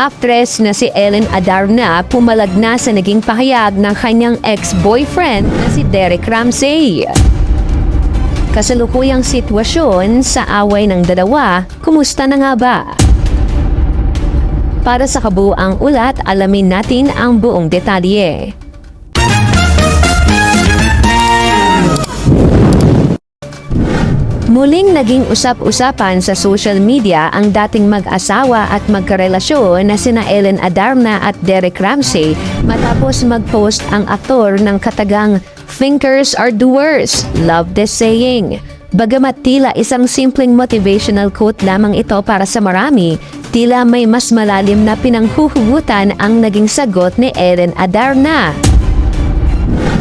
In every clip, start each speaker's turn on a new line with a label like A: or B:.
A: Actress na si Ellen Adarna pumalag na sa naging pahayag ng kanyang ex-boyfriend na si Derek Ramsey. Kasalukuyang sitwasyon sa away ng dalawa, kumusta na nga ba? Para sa kabuuang ulat, alamin natin ang buong detalye. Muling naging usap-usapan sa social media ang dating mag-asawa at magkarelasyon na sina Ellen Adarna at Derek Ramsey matapos mag-post ang aktor ng katagang "Thinkers are doers, love this saying." Bagamat tila isang simpleng motivational quote lamang ito para sa marami, tila may mas malalim na pinanghuhugutan ang naging sagot ni Ellen Adarna.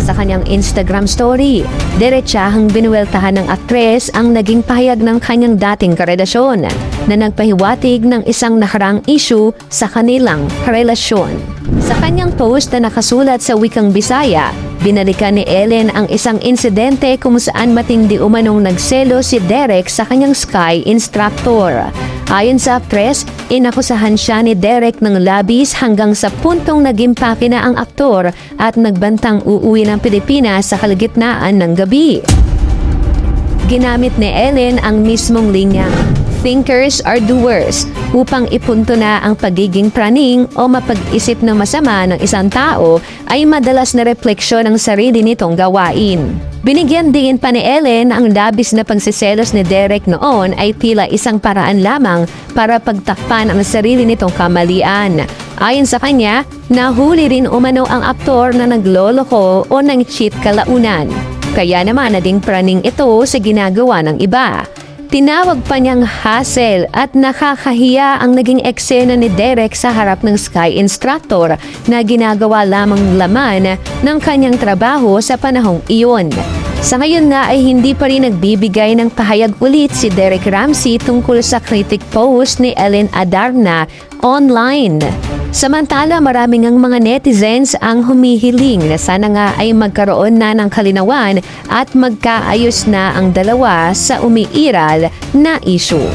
A: Sa kanyang Instagram story, diretsahang binuweltahan ng aktres ang naging pahayag ng kanyang dating karelasyon na nagpahiwatig ng isang nakarang issue sa kanilang karelasyon. Sa kanyang post na nakasulat sa wikang Bisaya, binalikan ni Ellen ang isang insidente kung saan matindi umanong nagselo si Derek sa kanyang ski instructor. Ayon sa actress, inakusahan siya ni Derek ng labis hanggang sa puntong nagimpake na ang aktor at nagbantang uuwi ng Pilipinas sa kalagitnaan ng gabi. Ginamit ni Ellen ang mismong linyang "Thinkers are doers" upang ipunto na ang pagiging praning o mapag-isip ng masama ng isang tao ay madalas na refleksyon ng sarili nitong gawain. Binigyan din pa ni Ellen ang labis na pagsiselos ni Derek noon ay tila isang paraan lamang para pagtakpan ang sarili nitong kamalian. Ayon sa kanya, nahuli rin umano ang aktor na nagloloko o nang-cheat kalaunan. Kaya naman naging praning ito sa ginagawa ng iba. Tinawag pa niyang hassle at nakakahiya ang naging eksena ni Derek sa harap ng ski instructor na ginagawa lamang laman ng kanyang trabaho sa panahong iyon. Sa ngayon nga ay hindi pa rin nagbibigay ng pahayag ulit si Derek Ramsey tungkol sa critic post ni Ellen Adarna online. Samantala, maraming ang mga netizens ang humihiling na sana nga ay magkaroon na ng kalinawan at magkaayos na ang dalawa sa umiiral na issue.